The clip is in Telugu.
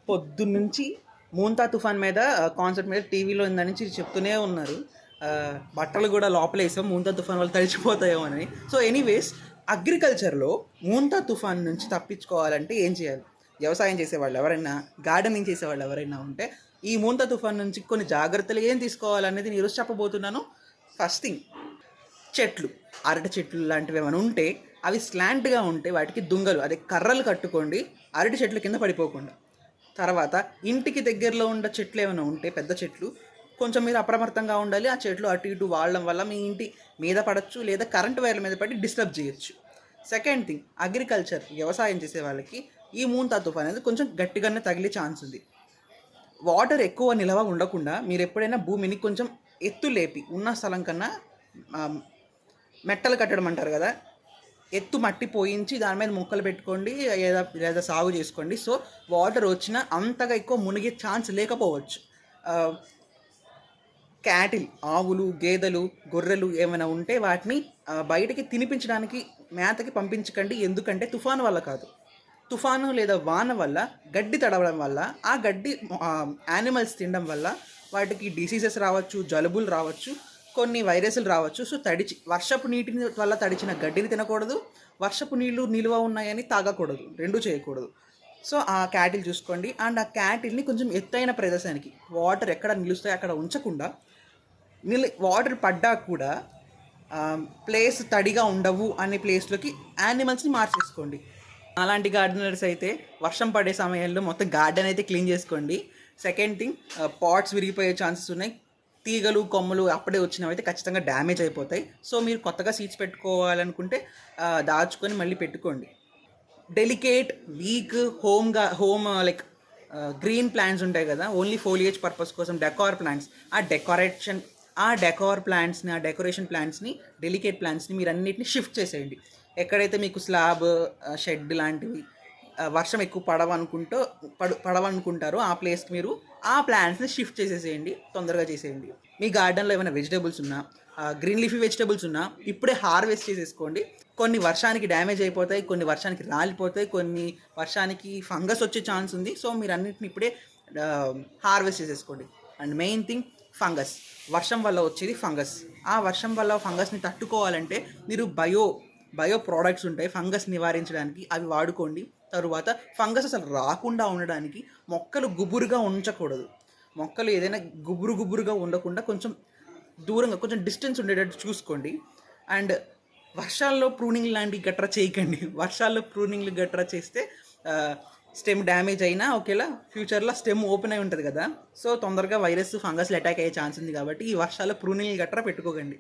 పొద్దున్నుంచి మూంతా తుఫాన్ మీద కాన్సెప్ట్ మీద టీవీలో ఇందా నుంచి చెప్తూనే ఉన్నారు. బట్టలు కూడా లోపలేసాం మూంతా తుఫాన్ వల్ల తడిచిపోతాయేమో అని. సో ఎనీవేస్, అగ్రికల్చర్లో మూంతా తుఫాన్ నుంచి తప్పించుకోవాలంటే ఏం చేయాలి? వ్యవసాయం చేసేవాళ్ళు ఎవరైనా, గార్డెనింగ్ చేసేవాళ్ళు ఎవరైనా ఉంటే ఈ మూంతా తుఫాన్ నుంచి కొన్ని జాగ్రత్తలు ఏం తీసుకోవాలనేది నేను ఈరోజు చెప్పబోతున్నాను. ఫస్ట్ థింగ్, చెట్లు, అరటి చెట్లు లాంటివి ఏమైనా ఉంటే అవి స్లాంట్గా ఉంటే వాటికి దుంగలు, అదే కర్రలు కట్టుకోండి, అరటి చెట్లు కింద పడిపోకుండా. తర్వాత ఇంటికి దగ్గరలో ఉన్న చెట్లు ఏమైనా ఉంటే పెద్ద చెట్లు కొంచెం మీరు అప్రమత్తంగా ఉండాలి. ఆ చెట్లు అటు ఇటు వాడడం వల్ల మీ ఇంటి మీద పడవచ్చు, లేదా కరెంట్ వైర్ల మీద పడి డిస్టర్బ్ చేయొచ్చు. సెకండ్ థింగ్, అగ్రికల్చర్ వ్యవసాయం చేసే వాళ్ళకి ఈ మూంతా తుఫాన్ అనేది కొంచెం గట్టిగానే తగిలే ఛాన్స్ ఉంది. వాటర్ ఎక్కువ నిలవ ఉండకుండా మీరు ఎప్పుడైనా భూమిని కొంచెం ఎత్తు లేపి, ఉన్న స్థలం కన్నా మెట్టలు కట్టడం అంటారు కదా, ఎత్తు మట్టి పోయించి దాని మీద మొక్కలు పెట్టుకోండి, లేదా సాగు చేసుకోండి. సో వాటర్ వచ్చినా అంతగా ఎక్కువ మునిగే ఛాన్స్ లేకపోవచ్చు. క్యాటిల్, ఆవులు, గేదెలు, గొర్రెలు ఏమైనా ఉంటే వాటిని బయటికి తినిపించడానికి మేతకి పంపించకండి. ఎందుకంటే తుఫాను వల్ల కాదు, తుఫాను లేదా వాన వల్ల గడ్డి తడవడం వల్ల, ఆ గడ్డి యానిమల్స్ తినడం వల్ల వాటికి డిసీజెస్ రావచ్చు, జలుబులు రావచ్చు, కొన్ని వైరస్లు రావచ్చు. సో వర్షపు నీటిని వల్ల తడిచిన గడ్డిని తినకూడదు, వర్షపు నీళ్లు నిల్వ ఉన్నాయని తాగకూడదు, రెండూ చేయకూడదు. సో ఆ క్యాటిల్ చూసుకోండి. అండ్ ఆ క్యాటిల్ని కొంచెం ఎత్తైన ప్రదేశానికి, వాటర్ ఎక్కడ నిలుస్తాయో అక్కడ ఉంచకుండా, వాటర్ పడ్డా కూడా ప్లేస్ తడిగా ఉండవు అనే ప్లేస్లోకి యానిమల్స్ని మార్చేసుకోండి. అలాంటి గార్డెనర్స్ అయితే వర్షం పడే సమయంలో మొత్తం గార్డెన్ అయితే క్లీన్ చేసుకోండి. సెకండ్ థింగ్, పాట్స్ విరిగిపోయే ఛాన్సెస్ ఉన్నాయి. తీగలు, కొమ్మలు అప్పుడే వచ్చినవి అయితే ఖచ్చితంగా డ్యామేజ్ అయిపోతాయి. సో మీరు కొత్తగా సీడ్స్ పెట్టుకోవాలనుకుంటే దాచుకొని మళ్ళీ పెట్టుకోండి. Delicate, week like green plants ఉంటాయి కదా, ఓన్లీ ఫోలియేజ్ పర్పస్ కోసం డెకార్ ప్లాంట్స్, ఆ డెకరేషన్ ప్లాంట్స్ని, డెలికేట్ ప్లాంట్స్ని మీరు అన్నిటిని షిఫ్ట్ చేసేయండి. ఎక్కడైతే మీకు స్లాబ్, షెడ్ లాంటివి వర్షం ఎక్కువ పడవనుకుంటారో ఆ ప్లేస్కి మీరు ఆ ప్లాంట్స్ని షిఫ్ట్ చేసేసేయండి, తొందరగా చేసేయండి. మీ గార్డెన్లో ఏమైనా వెజిటేబుల్స్ ఉన్నా, గ్రీన్ లీఫీ వెజిటేబుల్స్ ఉన్నా ఇప్పుడే హార్వెస్ట్ చేసేసుకోండి. కొన్ని వర్షానికి డ్యామేజ్ అయిపోతాయి, కొన్ని వర్షానికి రాలిపోతాయి, కొన్ని వర్షానికి ఫంగస్ వచ్చే ఛాన్స్ ఉంది. సో మీరు అన్నింటిని ఇప్పుడే హార్వెస్ట్ చేసేసుకోండి. అండ్ మెయిన్ థింగ్, ఫంగస్, వర్షం వల్ల వచ్చేది ఫంగస్. ఆ వర్షం వల్ల ఫంగస్ని తట్టుకోవాలంటే మీరు బయో ప్రోడక్ట్స్ ఉంటాయి ఫంగస్ నివారించడానికి, అవి వాడుకోండి. తరువాత ఫంగస్ అసలు రాకుండా ఉండడానికి మొక్కలు గుబురుగా ఉంచకూడదు. మొక్కలు ఏదైనా గుబురుగా ఉండకుండా కొంచెం దూరంగా, కొంచెం డిస్టెన్స్ ఉండేటట్టు చూసుకోండి. అండ్ వర్షాల్లో ప్రూనింగ్ లాంటివి గట్రా చేయకండి. వర్షాల్లో ప్రూనింగ్లు గట్రా చేస్తే స్టెమ్ డ్యామేజ్ అయినా ఒకేలా ఫ్యూచర్లో స్టెమ్ ఓపెన్ అయి ఉంటుంది కదా, సో తొందరగా వైరస్, ఫంగస్లు అటాక్ అయ్యే ఛాన్స్ ఉంది. కాబట్టి ఈ వర్షాల్లో ప్రూనింగ్లు గట్రా పెట్టుకోకండి.